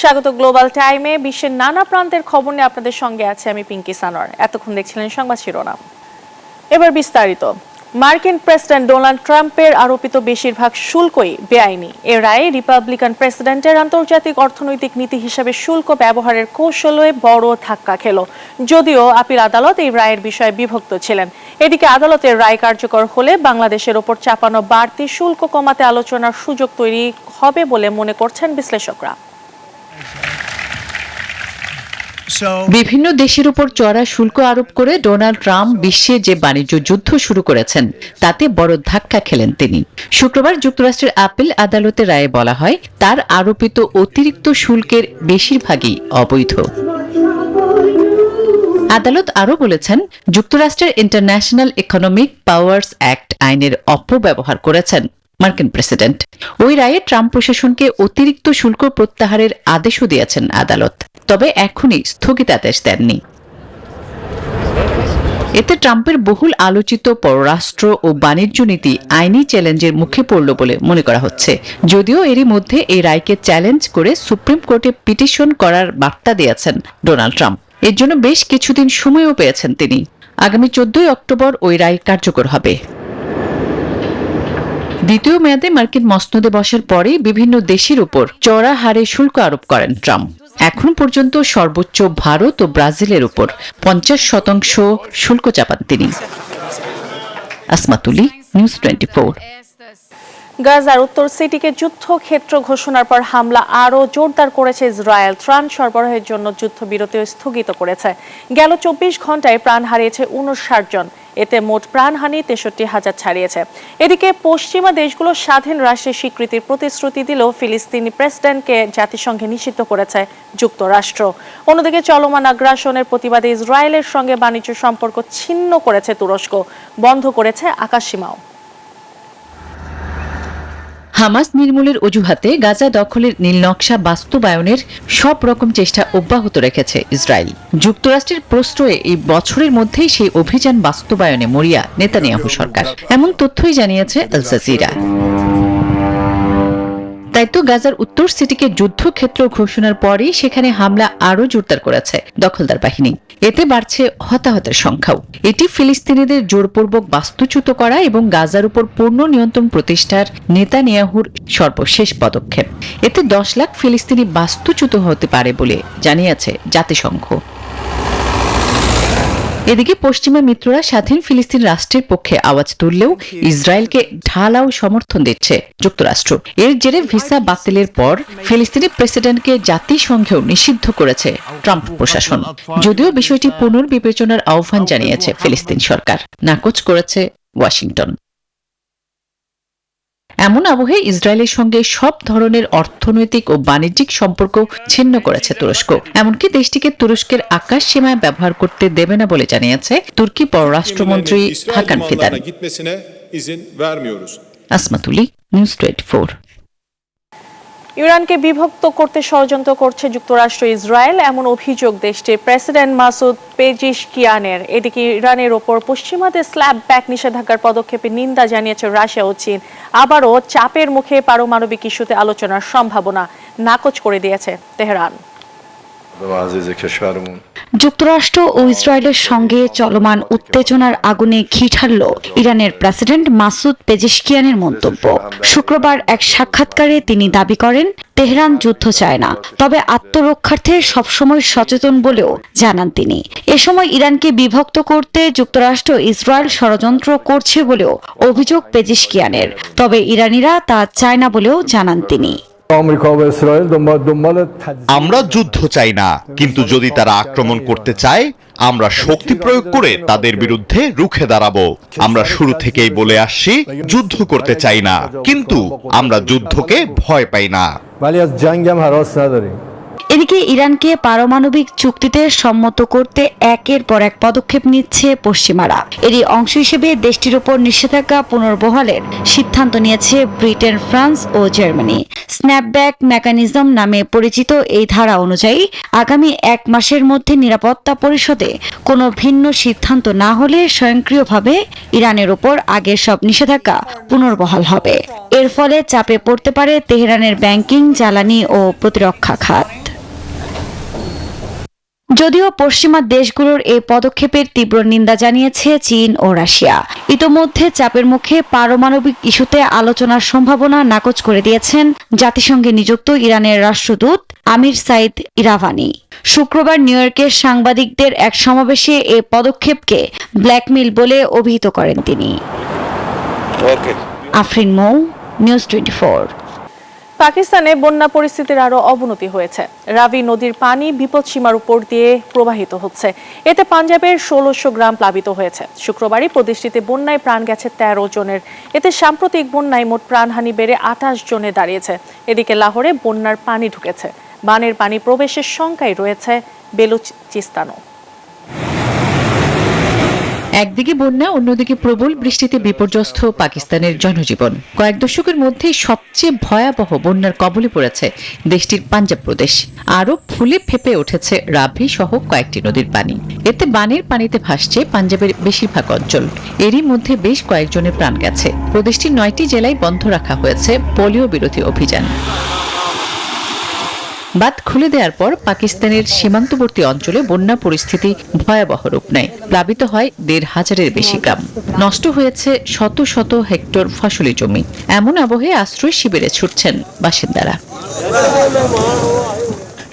স্বাগত গ্লোবাল টাইমে। বিশ্বের নানা প্রান্তের খবর নিয়ে আপনাদের সঙ্গে আছে আমি পিঙ্কি সানোয়ার। এতক্ষণ দেখছিলেন সংবাদ শিরোনাম, এবার বিস্তারিত। মার্কিন প্রেসিডেন্ট ডোনাল্ড ট্রাম্পের আরোপিত বেশিরভাগ শুল্কই বেআইনি। এর রায়ে রিপাবলিকান প্রেসিডেন্টের আন্তর্জাতিক অর্থনৈতিক নীতি হিসেবে শুল্ক ব্যবহারের কৌশলে বড় ধাক্কা খেল। যদিও আপিল আদালত এই রায়ের বিষয়ে বিভক্ত ছিলেন। এদিকে আদালতের রায় কার্যকর হলে বাংলাদেশের ওপর চাপানো বাড়তি শুল্ক কমাতে আলোচনার সুযোগ তৈরি হবে বলে মনে করছেন বিশ্লেষকরা। বিভিন্ন দেশের উপর চড়া শুল্ক আরোপ করে ডোনাল্ড ট্রাম্প বিশ্বে যে বাণিজ্য যুদ্ধ শুরু করেছেন তাতে বড় ধাক্কা খেলেন তিনি। শুক্রবার যুক্তরাষ্ট্রের আপিল আদালতের রায়ে বলা হয় তার আরোপিত অতিরিক্ত শুল্কের বেশিরভাগই অবৈধ। আদালত আরও বলেছেন যুক্তরাষ্ট্রের ইন্টারন্যাশনাল ইকোনমিক পাওয়ার্স অ্যাক্ট আইনের অপব্যবহার করেছেন মার্কিন প্রেসিডেন্ট। ওই রায়ে ট্রাম্প প্রশাসনকে অতিরিক্ত শুল্ক প্রত্যাহারের আদেশও দিয়েছেন আদালত, তবে এখনই স্থগিতাদেশ দেননি। এতে ট্রাম্পের বহুল আলোচিত পররাষ্ট্র ও বাণিজ্য নীতি আইনি চ্যালেঞ্জের মুখে পড়ল বলে মনে করা হচ্ছে। যদিও এরই মধ্যে এই রায়কে চ্যালেঞ্জ করে সুপ্রিম কোর্টে পিটিশন করার বার্তা দিয়েছেন ডোনাল্ড ট্রাম্প। এর জন্য বেশ কিছুদিন সময়ও পেয়েছেন তিনি। আগামী 14 অক্টোবর ওই রায় কার্যকর হবে। দ্বিতীয় মেয়াদে মার্কিন মসনদে বসার পরে বিভিন্ন দেশের উপর চড়া হারে শুল্ক আরোপ করেন ট্রাম্প। এখন পর্যন্ত সর্বোচ্চ ভারত ও ব্রাজিলের উপর 50% শুল্ক চাপান তিনি। আসমাতুলি, নিউজ 24। গাজার উত্তর সিটিকে যুদ্ধক্ষেত্র ঘোষণার পর হামলা আরও জোরদার করেছে ইসরায়েল। ত্রাণ সরবরাহের জন্য যুদ্ধবিরতিও স্থগিত করেছে। গেল 24 ঘন্টায় প্রাণ হারিয়েছে 59 জন। এতে মোট প্রাণহানি 63,000 ছাড়িয়েছে। এদিকে পশ্চিমা দেশগুলো স্বাধীন রাষ্ট্রের স্বীকৃতির প্রতিশ্রুতি দিলেও ফিলিস্তিনি প্রেসিডেন্টকে জাতিসংঘে নিষিদ্ধ করেছে যুক্তরাষ্ট্র। অন্যদিকে চলমান আগ্রাসনের প্রতিবাদে ইসরায়েলের সঙ্গে বাণিজ্য সম্পর্ক ছিন্ন করেছে তুরস্ক, বন্ধ করেছে আকাশসীমাও। হামাস নির্মূলের অজুহাতে গাজা দখলের নীলনকশা বাস্তবায়নের সব রকম চেষ্টা অব্যাহত রেখেছে ইসরায়েল। যুক্তরাষ্ট্রের প্রশ্রয়ে এই বছরের মধ্যেই সেই অভিযান বাস্তবায়নে মরিয়া নেতানিয়াহু সরকার, এমন তথ্যই জানিয়েছে আল জাজিরা। তাই তো গাজার উত্তর সিটিকে যুদ্ধক্ষেত্র ঘোষণার পরেই সেখানে হামলা আরও জোরদার করেছে দখলদার বাহিনী। এতে বাড়ছে হতাহতের সংখ্যাও। এটি ফিলিস্তিনিদের জোরপূর্বক বাস্তুচ্যুত করা এবং গাজার উপর পূর্ণ নিয়ন্ত্রণ প্রতিষ্ঠার নেতানিয়াহুর সর্বশেষ পদক্ষেপ। এতে 10 লাখ ফিলিস্তিনি বাস্তুচ্যুত হতে পারে বলে জানিয়েছে জাতিসংঘ। এদিকে পশ্চিমা মিত্ররা স্বাধীন ফিলিস্তিন রাষ্ট্রের পক্ষে আওয়াজ তুললেও ইসরায়েলকে ঢালাও সমর্থন দিচ্ছে যুক্তরাষ্ট্র। এর জেরে ভিসা বাতিলের পর ফিলিস্তিনি প্রেসিডেন্টকে জাতিসংঘেও নিষিদ্ধ করেছে ট্রাম্প প্রশাসন। যদিও বিষয়টি পুনর্বিবেচনার আহ্বান জানিয়েছে ফিলিস্তিন সরকার, নাকচ করেছে ওয়াশিংটন। এমন আবহে ইসরায়েলের সঙ্গে সব ধরনের অর্থনৈতিক ও বাণিজ্যিক সম্পর্ক ছিন্ন করেছে তুরস্ক। এমনকি দেশটিকে তুরস্কের আকাশ সীমায় ব্যবহার করতে দেবে না বলে জানিয়েছে তুর্কি পররাষ্ট্রমন্ত্রী হাকান ফিদান। আসমাতুলি, নিউজ 24। ইরানকে বিভক্ত করতে ষড়যন্ত্র করছে যুক্তরাষ্ট্র ইসরায়েল, এমন অভিযোগ দেশটির প্রেসিডেন্ট মাসুদ পেজিশকিয়ানের। এদিকে ইরানের ওপর পশ্চিমাদের স্ল্যাব ব্যাক নিষেধাজ্ঞার পদক্ষেপে নিন্দা জানিয়েছে রাশিয়া ও চীন। আবারও চাপের মুখে পারমাণবিক ইস্যুতে আলোচনার সম্ভাবনা নাকচ করে দিয়েছে তেহরান। যুক্তরাষ্ট্র ও ইসরায়েলের সঙ্গে চলমান উত্তেজনার আগুনে ঘি ঢালল ইরানের প্রেসিডেন্ট মাসুদ পেজিশকিয়ানের মন্তব্য। শুক্রবার এক সাক্ষাৎকারে তিনি দাবি করেন তেহরান যুদ্ধ চায় না, তবে আত্মরক্ষার্থে সবসময় সচেতন বলেও জানান তিনি। এ সময় ইরানকে বিভক্ত করতে যুক্তরাষ্ট্র ইসরায়েল ষড়যন্ত্র করছে বলেও অভিযোগ পেজিশকিয়ানের, তবে ইরানিরা তা চায় না বলেও জানান তিনি। আমরা যুদ্ধ চাই না, কিন্তু যদি তারা আক্রমণ করতে চায় আমরা শক্তি প্রয়োগ করে তাদের বিরুদ্ধে রুখে দাঁড়াবো। আমরা শুরু থেকেই বলে আসছি যুদ্ধ করতে চাই না, কিন্তু আমরা যুদ্ধকে ভয় পাই না। এদিকে ইরানকে পারমাণবিক চুক্তিতে সম্মত করতে একের পর এক পদক্ষেপ নিচ্ছে পশ্চিমারা। এরই অংশ হিসেবে দেশটির উপর নিষেধাজ্ঞা পুনর্বহালের সিদ্ধান্ত নিয়েছে ব্রিটেন, ফ্রান্স ও জার্মানি। স্ন্যাপব্যাক মেকানিজম নামে পরিচিত এই ধারা অনুযায়ী আগামী 1 মাসের মধ্যে নিরাপত্তা পরিষদে কোনো ভিন্ন সিদ্ধান্ত না হলে স্বয়ংক্রিয়ভাবে ইরানের উপর আগের সব নিষেধাজ্ঞা পুনর্বহাল হবে। এর ফলে চাপে পড়তে পারে তেহরানের ব্যাংকিং, জ্বালানি ও প্রতিরক্ষা খাত। যদিও পশ্চিমা দেশগুলোর এই পদক্ষেপের তীব্র নিন্দা জানিয়েছে চীন ও রাশিয়া। ইতোমধ্যে চাপের মুখে পারমাণবিক ইস্যুতে আলোচনার সম্ভাবনা নাকচ করে দিয়েছেন জাতিসংঘে নিযুক্ত ইরানের রাষ্ট্রদূত আমির সাইদ ইরাভানি। শুক্রবার নিউ ইয়র্কের সাংবাদিকদের এক সমাবেশে এই পদক্ষেপকে ব্ল্যাকমেইল বলে অভিহিত করেন তিনি। আফরিন মৌ, নিউজ 24। পাকিস্তানে বন্যা পরিস্থিতির আরো অবনতি হয়েছে। রাবি নদীর পানি বিপদসীমার উপর দিয়ে প্রবাহিত হচ্ছে। এতে পাঞ্জাবের ১৬০০ গ্রাম প্লাবিত হয়েছে। শুক্রবারই প্রদেশটিতে বন্যায় প্রাণ গেছে ১৩ জনের। এতে সাম্প্রতিক বন্যায় মোট প্রাণহানি বেড়ে ২৮ জনে দাঁড়িয়েছে। এদিকে লাহোরে বন্যার পানি ঢুকেছে। বানের পানি প্রবেশের শঙ্কায় রয়েছে বেলুচিস্তানও। একদিকে বন্যা, অন্যদিকে প্রবল বৃষ্টিতে বিপর্যস্ত পাকিস্তানের জনজীবন। কয়েক দশকের মধ্যে সবচেয়ে ভয়াবহ বন্যার কবলে পড়েছে দেশটির পাঞ্জাব প্রদেশ। আরও ফুলে ফেপে উঠেছে রাভি সহ কয়েকটি নদীর পানি। এতে বানের পানিতে ভাসছে পাঞ্জাবের বেশিরভাগ অঞ্চল। এরই মধ্যে বেশ কয়েকজনের প্রাণ গেছে। প্রদেশটির ৯টি জেলায় বন্ধ রাখা হয়েছে পোলিও বিরোধী অভিযান। বাঁধ খুলে দেওয়ার পর পাকিস্তানের সীমান্তবর্তী অঞ্চলে বন্যা পরিস্থিতি ভয়াবহ রূপ নেয়। প্লাবিত হয় ১৫০০-এর বেশি গ্রাম। নষ্ট হয়েছে শত শত হেক্টর ফসলি জমি। এমন আবহে আশ্রয় শিবিরে ছুটছেন বাসিন্দারা।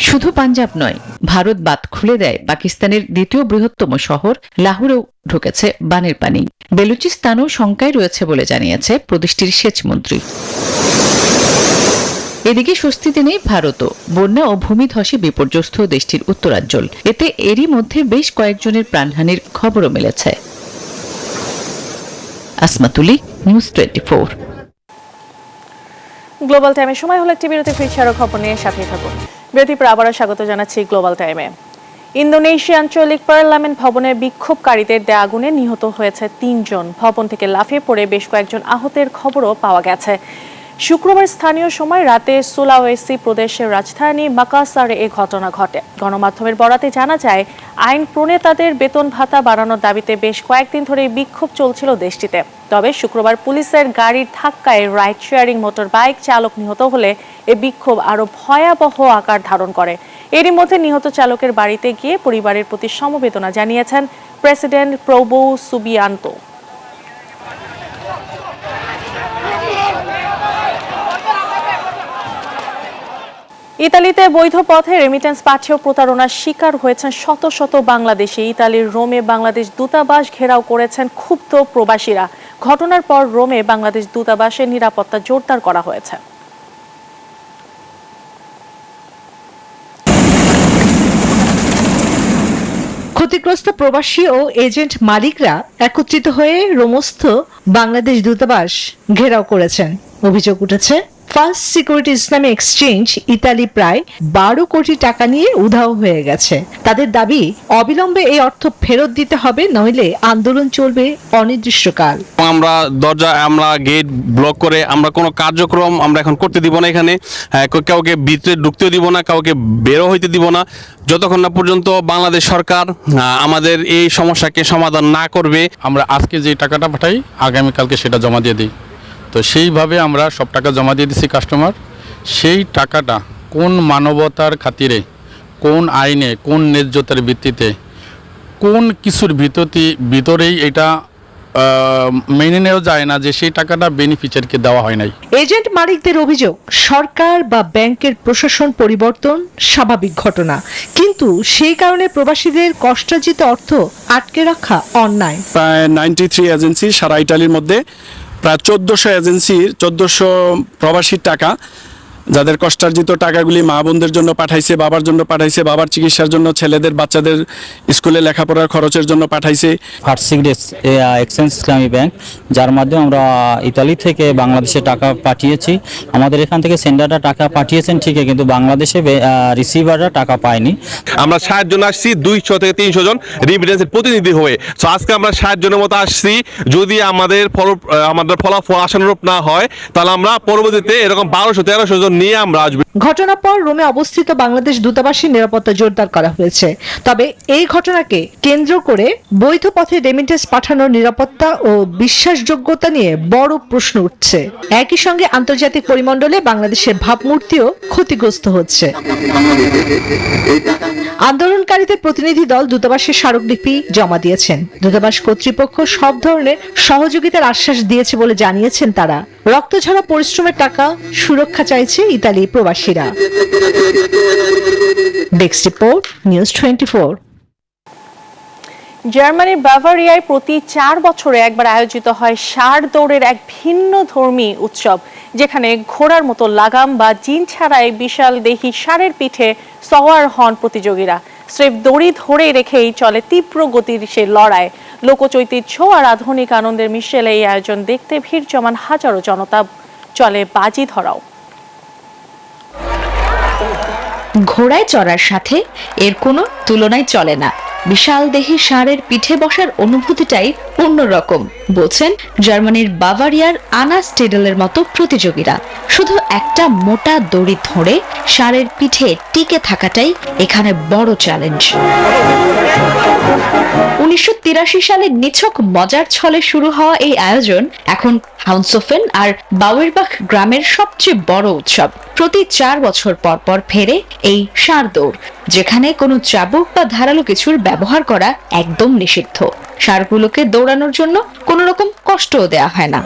শুধু পাঞ্জাব নয়, ভারত বাঁধ খুলে দেয় পাকিস্তানের দ্বিতীয় বৃহত্তম শহর লাহোরেও ঢুকেছে বানের পানি। বেলুচিস্তানও শঙ্কায় রয়েছে বলে জানিয়েছে প্রদেশটির সেচ মন্ত্রী। এদিকে স্বস্তিতে নেই ভারতও। বন্যা ও ভূমিধসে বিপর্যস্ত দেশটির উত্তরাঞ্চল। এতে এরই মধ্যে বেশ কয়েকজনের প্রাণহানির খবরও মিলেছে। আসমাতুলি, নিউজ 24। গ্লোবাল টাইমের সময় হলো একটি বিরতি। ফিরছি আরো খবর নিয়ে, সাথেই থাকুন। বিরতির পর আবারও স্বাগত জানাচ্ছি গ্লোবাল টাইমে। ইন্দোনেশিয়া আঞ্চলিক পার্লামেন্ট ভবনে বিক্ষোভকারীদের দেয়া আগুনে নিহত হয়েছে ৩ জন। ভবন থেকে লাফিয়ে পড়ে বেশ কয়েকজন আহতের খবরও পাওয়া গেছে। শুক্রবার স্থানীয় সময় রাতে সুলাওয়েসি প্রদেশের রাজধানী মাকাসারে এই ঘটনা ঘটে। গণমাধ্যমের বরাতে জানা যায়, আইন প্রণেতাদের বেতন ভাতা বাড়ানোর দাবিতে বেশ কয়েকদিন ধরে বিক্ষোভ চলছিল দেশটিতে। তবে শুক্রবার পুলিশের গাড়ির ধাক্কায় রাইড শেয়ারিং মোটর বাইক চালক নিহত হলে এ বিক্ষোভ আরো ভয়াবহ আকার ধারণ করে। এরই মধ্যে নিহত চালকের বাড়িতে গিয়ে পরিবারের প্রতি সমবেদনা জানিয়েছেন প্রেসিডেন্ট প্রবো সুবিয়ান্তো। ইতালিতে বৈধ পথে রেমিটেন্স পাঠিয়েও প্রতারণার শিকার হয়েছেন শত শত বাংলাদেশি। ইতালির রোমে বাংলাদেশ দূতাবাস ঘেরাও করেছেন ক্ষুব্ধ প্রবাসীরা। ঘটনার পর রোমে বাংলাদেশ দূতাবাসের নিরাপত্তা জোরদার করা হয়েছে। ক্ষতিগ্রস্ত প্রবাসী ও এজেন্ট মালিকরা একত্রিত হয়ে রোমস্থ বাংলাদেশ দূতাবাস ঘেরাও করেছেন। অভিযোগ উঠেছে, first security Islamic exchange Italy প্রায় 12 কোটি টাকা নিয়ে উধাও হয়ে গেছে। তাদের দাবি, অবিলম্বে এই অর্থ ফেরত দিতে হবে, নইলে আন্দোলন চলবে অনির্দিষ্টকাল। আমরা গেট ব্লক করে আমরা কোনো কার্যক্রম আমরা এখন করতে দিব না। এখানে কাউকে ভিতরে ঢুকতেও দিব না, কাউকে বেরো হইতে দিব না, যতক্ষণ না পর্যন্ত বাংলাদেশ সরকার আমাদের এই সমস্যাকে সমাধান না করবে। আমরা আজকে যে টাকাটা পাঠাই, আগামীকালকে সেটা জমা দিয়ে দিই। তো সেইভাবে আমরা সব টাকা জমা দিয়ে দিচ্ছি কাস্টমার। সেই টাকাটা কোন মানবতার খাতিরে, কোন আইনে, কোন ন্যায্যতার ভিত্তিতে, কোন কিছুর ভিতরেই এটা মেনে নেওয়া যায় না যে সেই টাকাটা বেনিফিশিয়ারিকে দেওয়া হয় নাই। এজেন্ট মালিকদের অভিযোগ, সরকার বা ব্যাংকের প্রশাসন পরিবর্তন স্বাভাবিক ঘটনা, কিন্তু সেই কারণে প্রবাসীদের কষ্টার্জিত অর্থ আটকে রাখা অন্যায়। প্রায় 93 এজেন্সি সারা ইটালির মধ্যে প্রায় 1400 এজেন্সির 1400 প্রবাসীর টাকা, যাদের কষ্টার্জিত টাকাগুলি মা বোনদের জন্য পাঠাইছে, বাবার জন্য পাঠাইছে, বাবার চিকিৎসার জন্য, ছেলেদের বাচ্চাদের স্কুলে লেখাপড়ার খরচের জন্য পাঠাইছে। ফার্স্ট এক্সচেঞ্জ ইসলামী ব্যাংক, যার মাধ্যমে আমরা ইতালি থেকে বাংলাদেশে টাকা পাঠিয়েছি। আমাদের এখান থেকে সেন্ডাররা টাকা পাঠিয়েছেন ঠিকই, কিন্তু বাংলাদেশে রিসিভাররা টাকা পায়নি। আমরা 60 জন আসছি, 200 থেকে 300 জন রিমিটেন্সের প্রতিনিধি হয়ে। তো আজকে আমরা 60 জনের মতো আসছি। যদি আমাদের ফলাফল আশানুরূপ না হয়, তাহলে আমরা পরবর্তীতে এরকম 1200-1300 জন নিয়ে আমরা আসবো। ঘটনার পর রোমে অবস্থিত বাংলাদেশ দূতাবাসের নিরাপত্তা জোরদার করা হয়েছে। তবে এই ঘটনাকে কেন্দ্র করে বৈধ পথে রেমিটেন্স পাঠানোর নিরাপত্তা ও বিশ্বাসযোগ্যতা নিয়ে বড় প্রশ্ন উঠছে। একই সঙ্গে আন্তর্জাতিক পরিমণ্ডলে বাংলাদেশের ভাবমূর্তিও ক্ষতিগ্রস্ত হচ্ছে। আন্দোলনকারীদের প্রতিনিধি দল দূতাবাসে স্মারকলিপি জমা দিয়েছেন। দূতাবাস কর্তৃপক্ষ সব ধরনের সহযোগিতার আশ্বাস দিয়েছে বলে জানিয়েছেন তারা। রক্তঝরা পরিশ্রমের টাকা সুরক্ষা চাইছে ইতালি প্রবাসীরা। Desk report, news 24। জার্মানির বাভারিয়ায় প্রতি 4 বছরে একবার আয়োজিত হয় ষাঁড় দৌড়ের এক ভিন্ন ধর্মী উৎসব, যেখানে ঘোড়ার মতো লাগাম বা জিন ছাড়াই বিশাল দেহী ষাঁড়ের পিঠে সওয়ার হন প্রতিযোগীরা। স্রেফ দড়ি ধরে রেখেই চলে তীব্র গতির সে লড়াই। লোকচৈতিহ্য আর আধুনিক আনন্দের মিশেলে এই আয়োজন দেখতে ভিড় জমান হাজারো জনতা। চলে বাজি ধরাও। ঘোড়ায় চড়ার সাথে এর কোনো তুলনাই চলে না। বিশাল দেহী ষাঁড়ের পিঠে বসার অনুভূতিটাই অন্যরকম, বলছেন জার্মানির বাভারিয়ার আনা স্টেডেলের মতো প্রতিযোগীরা। শুধু একটা মোটা দড়ি ধরে ষাঁড়ের পিঠে টিকে থাকাটাই এখানে বড় চ্যালেঞ্জ। 1983 সালে নিছক মজার ছলে শুরু হওয়া এই আয়োজন এখন হাউন্সোফেন আর বাউয়েরবাখ গ্রামের সবচেয়ে বড় উৎসব। প্রতি 4 বছর পর পর ফেরে এই ষাঁড় দৌড়, যেখানে কোনো চাবুক বা ধারালো কিছুর ব্যবহার করা একদম নিষিদ্ধ। ষাঁড়গুলোকে দৌড়ানোর জন্য কোনো রকম কষ্টও দেয়া হয় না।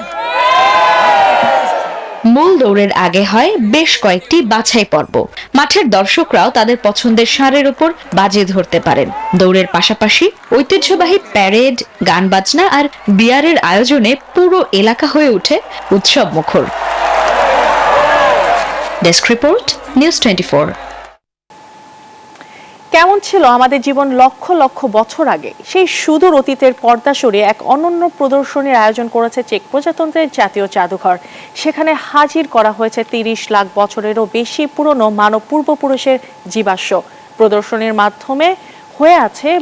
মূল দৌড়ের আগে হয় বেশ কয়েকটি বাছাই পর্ব। মাঠের দর্শকরাও তাদের পছন্দের ষাঁড়ের উপর বাজি ধরতে পারেন। দৌড়ের পাশাপাশি ঐতিহ্যবাহী প্যারেড, গান বাজনা আর বিয়ারের আয়োজনে পুরো এলাকা হয়ে ওঠে উৎসব মুখর। Desk report, news 24। কেমন ছিল আমাদের জীবন লক্ষ লক্ষ বছর আগে? সেই সুদূর অতীতের পর্দা সরিয়ে এক অনন্য প্রদর্শনীর আয়োজন করেছে চেক প্রজাতন্ত্রের জাতীয় জাদুঘর। সেখানে হাজির করা হয়েছে 30 লাখ বছরেরও বেশি পুরনো মানব পূর্বপুরুষের জীবাশ্ম। প্রদর্শনীর মাধ্যমে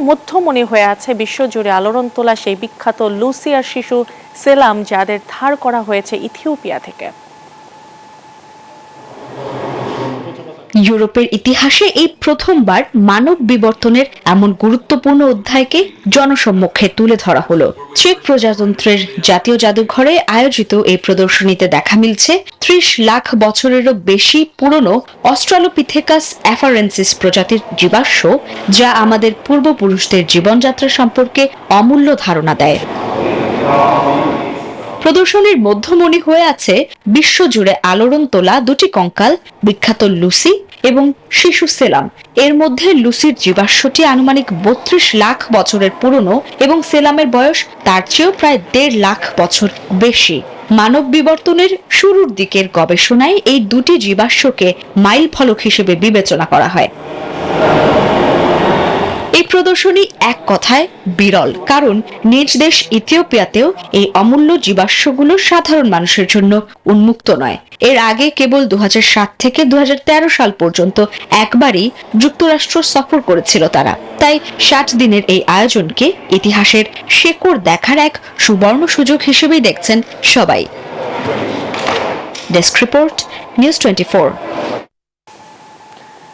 মধ্যমণি হয়ে আছে বিশ্বজুড়ে আলোড়ন তোলা সেই বিখ্যাত লুসি আর শিশু সেলাম, যাদের ধার করা হয়েছে ইথিওপিয়া থেকে। ইউরোপের ইতিহাসে এই প্রথমবার মানব বিবর্তনের এমন গুরুত্বপূর্ণ অধ্যায়কে জনসম্মুখে তুলে ধরা হলো। চেক প্রজাতন্ত্রের জাতীয় জাদুঘরে আয়োজিত এই প্রদর্শনীতে দেখা মিলছে 30 লাখ বছরেরও বেশি পুরনো অস্ট্রালোপিথেকাস অ্যাফারেন্সিস প্রজাতির জীবাশ্ম, যা আমাদের পূর্বপুরুষদের জীবনযাত্রা সম্পর্কে অমূল্য ধারণা দেয়। প্রদর্শনীর মধ্যমণি হয়ে আছে বিশ্বজুড়ে আলোড়ন তোলা দুটি কঙ্কাল, বিখ্যাত লুসি এবং শিশু সেলাম। এর মধ্যে লুসির জীবাশ্মটি আনুমানিক 32 লাখ বছরের পুরনো এবং সেলামের বয়স তার চেয়েও প্রায় 1.5 লাখ বছর বেশি। মানব বিবর্তনের শুরুর দিকের গবেষণায় এই দুটি জীবাশ্মকে মাইল ফলক হিসেবে বিবেচনা করা হয়। এই প্রদর্শনী এক কথায় বিরল, কারণ নিজ দেশ ইথিওপিয়াতেও এই অমূল্য জীবাশ্মগুলো সাধারণ মানুষের জন্য উন্মুক্ত নয়। এর আগে কেবল 2007 থেকে 2013 সাল পর্যন্ত একবারই যুক্তরাষ্ট্র সফর করেছিল তারা। তাই 60 দিনের এই আয়োজনকে ইতিহাসের শেকড় দেখার এক সুবর্ণ সুযোগ হিসেবেই দেখছেন সবাই। Desk report, news 24।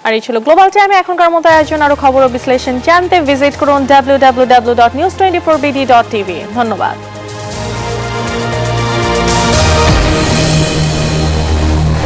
আর এই ছিল গ্লোবাল টাইমে এখনকার মতো আয়োজন। আরো খবর ও বিশ্লেষণ জানতে ভিজিট করুন www.news24bd.tv। ধন্যবাদ।